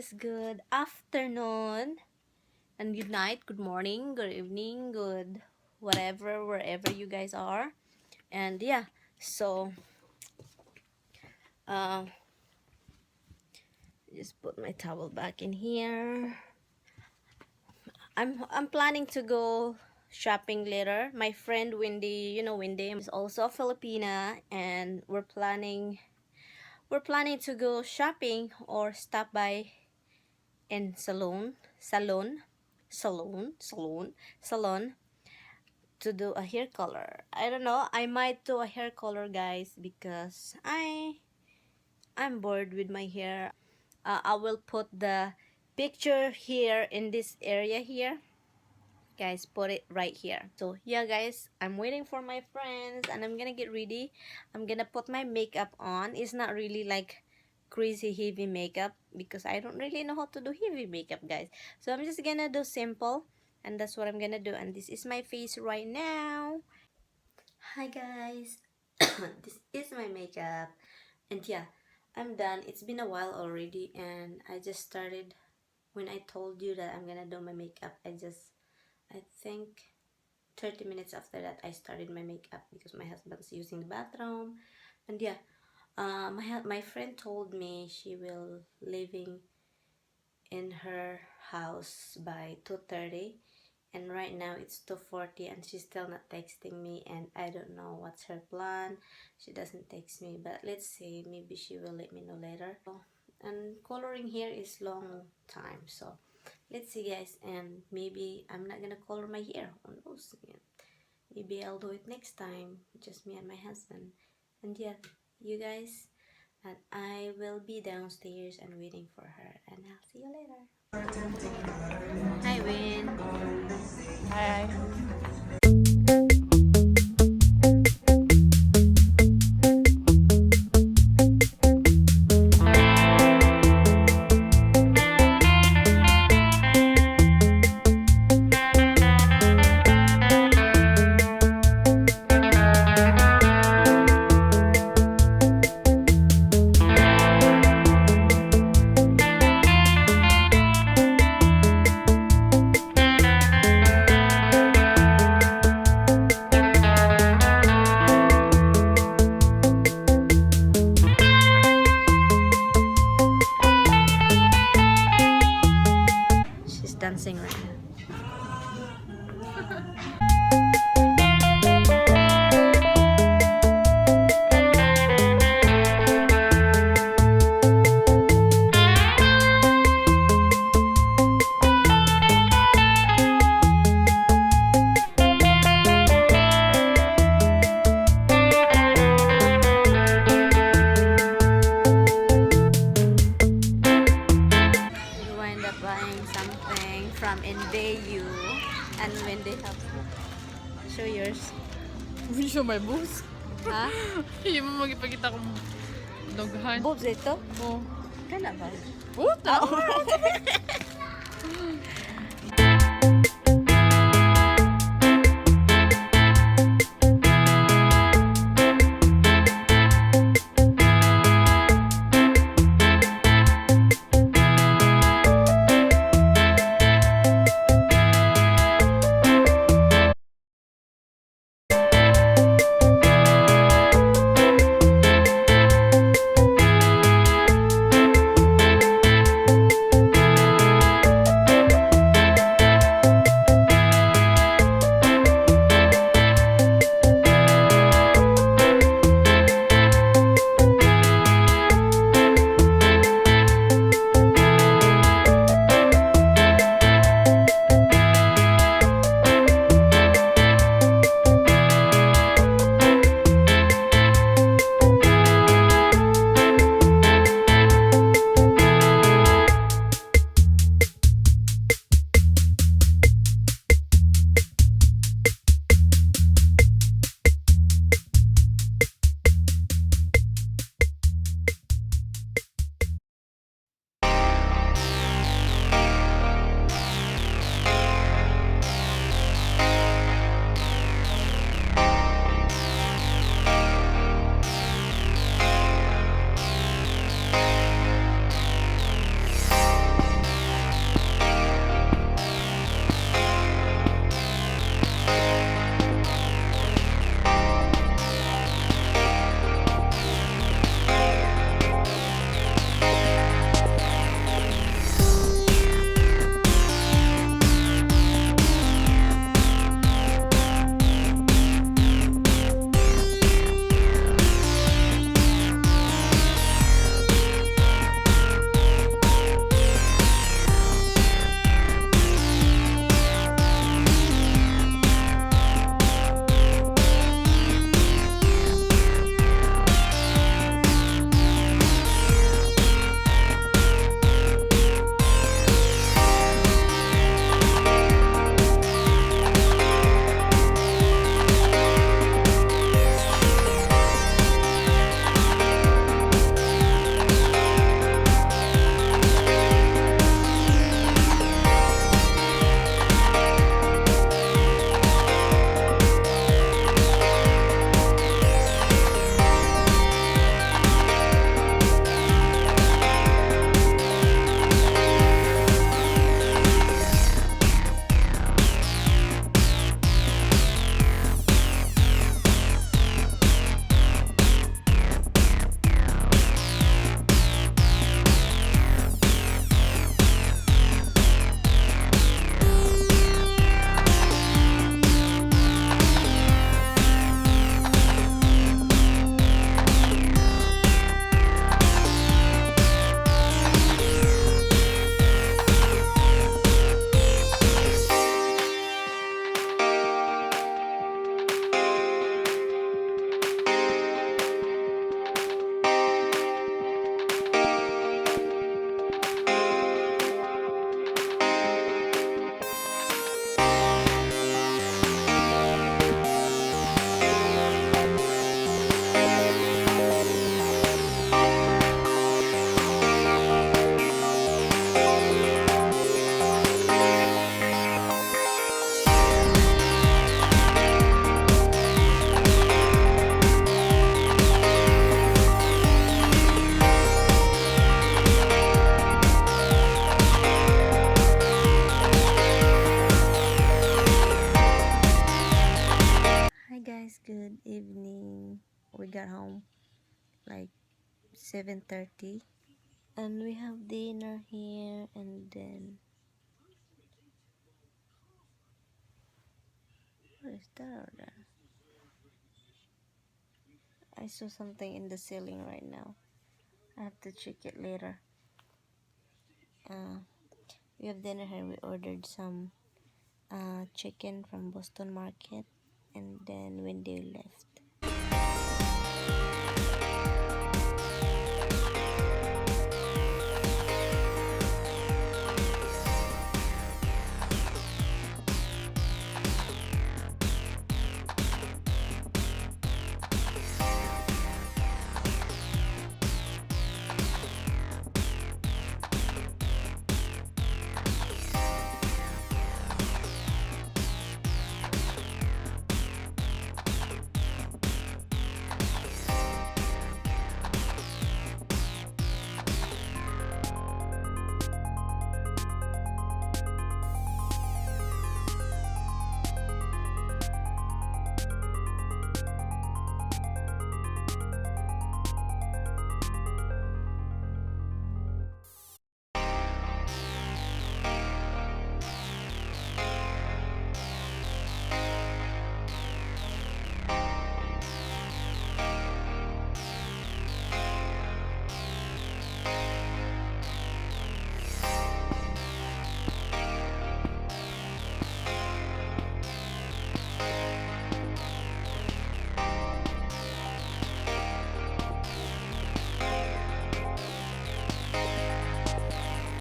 guys, good afternoon and good night, good morning, good evening, good whatever, wherever you guys are. And yeah, so uh just put my towel back in here. I'm planning to go shopping later. My friend Wendy, Wendy is also a Filipina, and we're planning to go shopping or stop by in salon to do a hair color. I don't know, I might do a hair color, guys, because I'm bored with my hair. I will put the picture here in this area here, guys. Put it right here. So yeah, guys, I'm waiting for my friends and I'm gonna get ready. I'm gonna put my makeup on. It's not really like crazy heavy makeup because I don't really know how to do heavy makeup, guys. So I'm just gonna do simple, and that's what I'm gonna do. And this is my face right now. Hi guys. This is my makeup, and yeah, I'm done. It's been a while already, and I just started when I told you that I'm gonna do my makeup. I think 30 minutes after that I started my makeup because my husband's using the bathroom. And yeah, my friend told me she will leaving in her house by 2:30, and right now it's 2:40 and she's still not texting me, and I don't know what's her plan. She doesn't text me, but let's see, maybe she will let me know later. And coloring here is long time, so let's see, guys. And maybe I'm not gonna color my hair, who knows. Maybe I'll do it next time, just me and my husband. And yeah, you guys, and I will be downstairs and waiting for her, and I'll see you later. Hi, Win. Hi. She's dancing right now. We wind up buying something from Invayu, and when they have show yours. Will you show my boobs? Ha? Hindi mo magipakita kong doghan. Boobs ito? Oh. Kana ba? Puta! got home like 7:30, and we have dinner here, and then what is that over there? I saw something in the ceiling right now. I have to check it later. We have dinner here. We ordered some chicken from Boston Market, and then when they left,